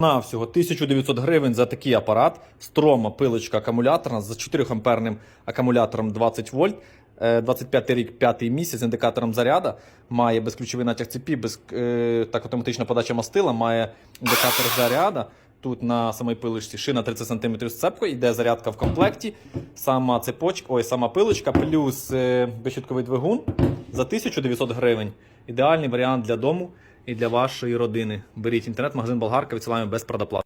На всього 1900 гривень за такий апарат. Строма пилочка акумуляторна з 4 амперним акумулятором 20 вольт. 25 рік, 5 місяць, з індикатором заряду. Має безключовий натяг цепі, так автоматична подача мастила, має індикатор заряду. Тут на самій пилочці шина 30 см з цепкою, йде зарядка в комплекті. Сама цепочка, сама пилочка, плюс безщітковий двигун за 1900 гривень. Ідеальний варіант для дому і для вашої родини. Беріть інтернет-магазин Болгарка, відсилаємо без предоплати.